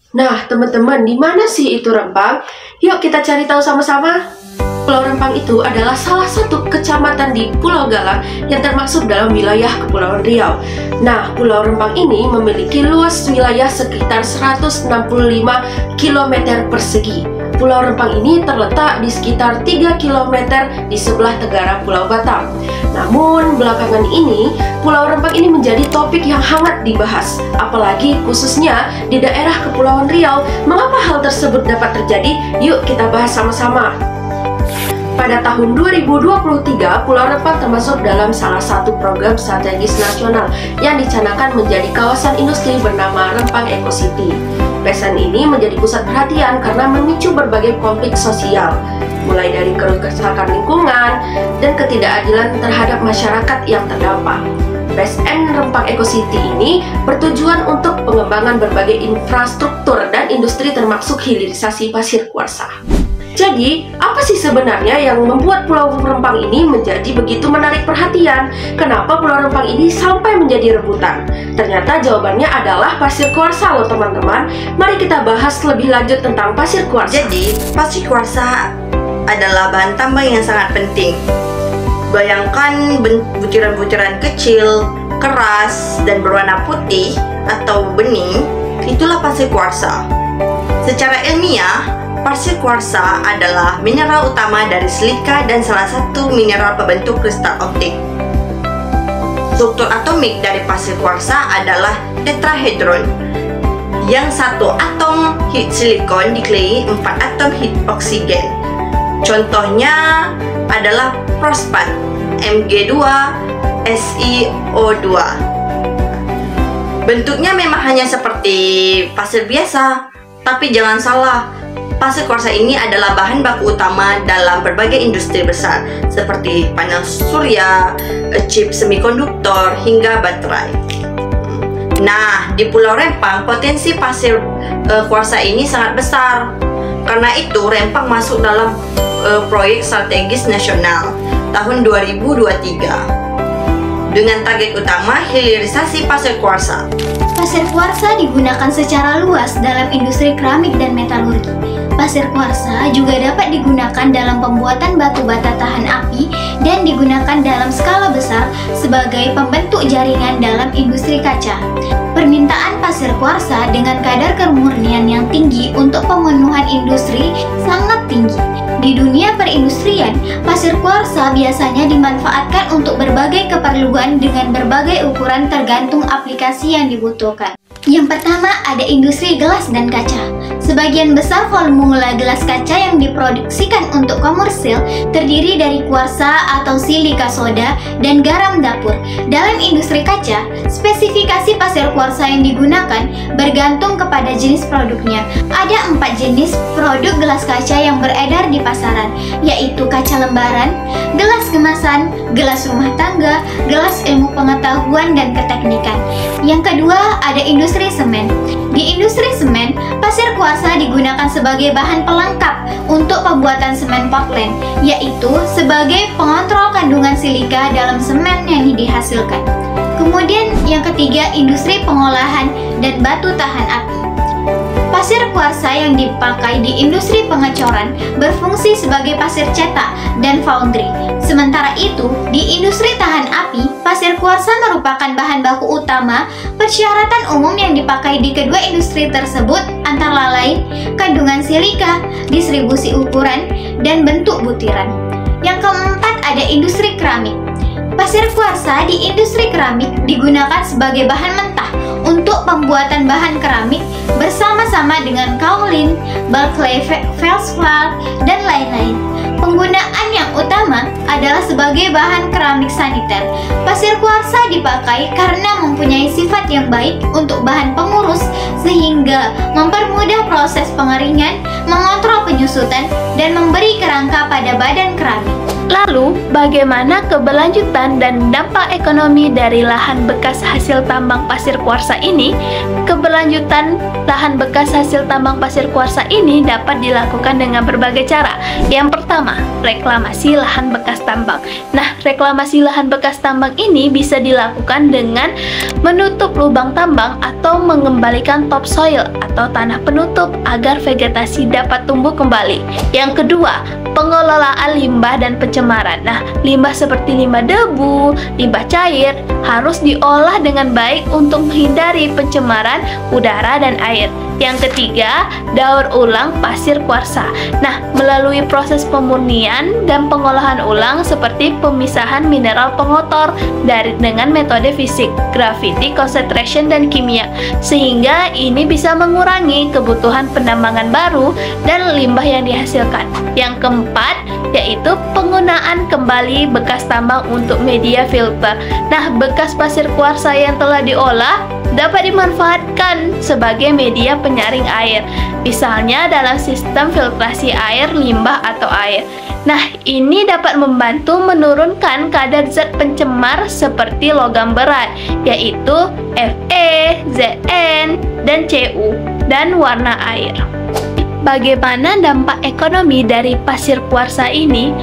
Nah, teman-teman, di mana sih itu Rempang? Yuk kita cari tahu sama-sama. Pulau Rempang itu adalah salah satu kecamatan di Pulau Galang yang termasuk dalam wilayah Kepulauan Riau. Nah, Pulau Rempang ini memiliki luas wilayah sekitar 165 km persegi. Pulau Rempang ini terletak di sekitar 3 km di sebelah tenggara Pulau Batam. Namun, belakangan ini, Pulau Rempang ini menjadi topik yang hangat dibahas, apalagi khususnya di daerah Kepulauan Riau. Mengapa hal tersebut dapat terjadi? Yuk kita bahas sama-sama. Pada tahun 2023, Pulau Rempang termasuk dalam salah satu program strategis nasional yang dicanangkan menjadi kawasan industri bernama Rempang Eco City. Pesan ini menjadi pusat perhatian karena memicu berbagai konflik sosial, mulai dari kerusakan lingkungan dan ketidakadilan terhadap masyarakat yang terdampak. PSN Rempang Eco City ini bertujuan untuk pengembangan berbagai infrastruktur dan industri termasuk hilirisasi pasir kuarsa. Jadi, apa sih sebenarnya yang membuat Pulau Rempang ini menjadi begitu menarik perhatian? Kenapa Pulau Rempang ini sampai menjadi rebutan? Ternyata jawabannya adalah pasir kuarsa loh teman-teman. Mari kita bahas lebih lanjut tentang pasir kuarsa. Jadi, pasir kuarsa adalah bahan tambang yang sangat penting. Bayangkan butiran-butiran kecil, keras, dan berwarna putih atau bening, itulah pasir kuarsa. Secara ilmiah, pasir kuarsa adalah mineral utama dari silika dan salah satu mineral pembentuk kristal optik. Struktur atomik dari pasir kuarsa adalah tetrahedron, yang satu atom hid silikon dikelilingi 4 atom hid oksigen. Contohnya adalah fosfat Mg2SiO2. Bentuknya memang hanya seperti pasir biasa, tapi jangan salah. Pasir kuarsa ini adalah bahan baku utama dalam berbagai industri besar seperti panel surya, chip semikonduktor, hingga baterai. Nah, di Pulau Rempang potensi pasir kuarsa ini sangat besar. Karena itu, Rempang masuk dalam proyek strategis nasional tahun 2023 dengan target utama hilirisasi pasir kuarsa. Pasir kuarsa digunakan secara luas dalam industri keramik dan metalurgi. Pasir kuarsa juga dapat digunakan dalam pembuatan batu bata tahan api dan digunakan dalam skala besar sebagai pembentuk jaringan dalam industri kaca. Permintaan pasir kuarsa dengan kadar kemurnian yang tinggi untuk pemenuhan industri sangat tinggi. Di dunia perindustrian, pasir kuarsa biasanya dimanfaatkan untuk berbagai keperluan dengan berbagai ukuran tergantung aplikasi yang dibutuhkan. Yang pertama ada industri gelas dan kaca. Sebagian besar volumula gelas kaca yang diproduksikan untuk komersil terdiri dari kuarsa atau silika soda dan garam dapur. Dalam industri kaca, spesifikasi pasir kuarsa yang digunakan bergantung kepada jenis produknya. Ada 4 jenis produk gelas kaca yang beredar di pasaran, yaitu kaca lembaran, gelas kemasan, gelas rumah tangga, gelas ilmu pengetahuan dan keteknikan. Yang kedua ada industri semen. Di industri semen, pasir kuarsa digunakan sebagai bahan pelengkap untuk pembuatan semen Portland, yaitu sebagai pengontrol kandungan silika dalam semen yang dihasilkan. Kemudian yang ketiga, industri pengolahan dan batu tahan api. Pasir kuarsa yang dipakai di industri pengecoran berfungsi sebagai pasir cetak dan foundry. Sementara itu, di industri tahan api, pasir kuarsa merupakan bahan baku utama. Persyaratan umum yang dipakai di kedua industri tersebut antara lain kandungan silika, distribusi ukuran, dan bentuk butiran. Yang keempat ada industri keramik. Pasir kuarsa di industri keramik digunakan sebagai bahan mentah untuk pembuatan bahan keramik bersama-sama dengan kaolin, baklay, feldspar, dan lain-lain. Penggunaan yang utama adalah sebagai bahan keramik saniter. Pasir kuarsa dipakai karena mempunyai sifat yang baik untuk bahan pengurus sehingga mempermudah proses pengeringan, mengontrol penyusutan, dan memberi kerangka pada badan keramik. Lalu, bagaimana keberlanjutan dan dampak ekonomi dari lahan bekas hasil tambang pasir kuarsa ini? keberlanjutan lahan bekas hasil tambang pasir kuarsa ini dapat dilakukan dengan berbagai cara. Yang pertama, reklamasi lahan bekas tambang. Nah, reklamasi lahan bekas tambang ini bisa dilakukan dengan menutup lubang tambang atau mengembalikan topsoil atau tanah penutup agar vegetasi dapat tumbuh kembali. Yang kedua, pengelolaan limbah dan pencemaran. Nah, limbah seperti limbah debu, limbah cair harus diolah dengan baik untuk menghindari pencemaran udara dan air. Yang ketiga, daur ulang pasir kuarsa. Nah, melalui proses pemurnian dan pengolahan ulang seperti pemisahan mineral pengotor dengan metode fisik, gravity, concentration, dan kimia, sehingga ini bisa mengurangi kebutuhan penambangan baru dan limbah yang dihasilkan. Yang keempat, yaitu penggunaan kembali bekas tambang untuk media filter. Nah, bekas pasir kuarsa yang telah diolah dapat dimanfaatkan sebagai media penyaring air, misalnya dalam sistem filtrasi air, limbah, atau air. Nah, ini dapat membantu menurunkan kadar zat pencemar seperti logam berat, yaitu Fe, Zn, dan Cu, dan warna air. Bagaimana dampak ekonomi dari pasir kuarsa ini?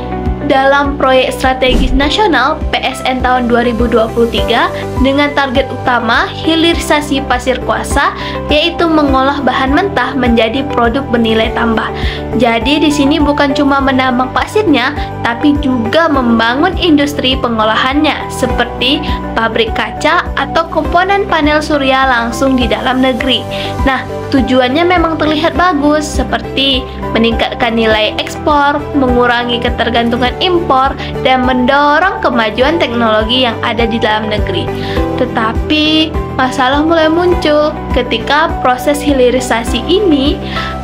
Dalam proyek strategis nasional PSN tahun 2023 dengan target utama hilirisasi pasir kuarsa, yaitu mengolah bahan mentah menjadi produk bernilai tambah. Jadi di sini bukan cuma menambang pasirnya, tapi juga membangun industri pengolahannya seperti pabrik kaca atau komponen panel surya langsung di dalam negeri. Nah, tujuannya memang terlihat bagus, seperti meningkatkan nilai ekspor, mengurangi ketergantungan impor, dan mendorong kemajuan teknologi yang ada di dalam negeri. Tetapi, masalah mulai muncul ketika proses hilirisasi ini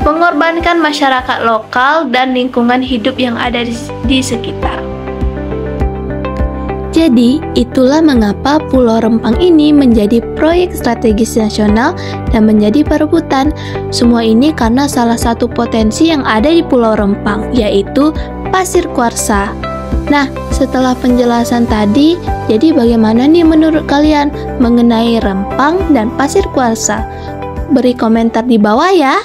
mengorbankan masyarakat lokal dan lingkungan hidup yang ada di sekitar. Jadi, itulah mengapa Pulau Rempang ini menjadi proyek strategis nasional dan menjadi perebutan. Semua ini karena salah satu potensi yang ada di Pulau Rempang, yaitu pasir kuarsa. Nah, setelah penjelasan tadi, jadi bagaimana nih menurut kalian mengenai Rempang dan pasir kuarsa? Beri komentar di bawah ya.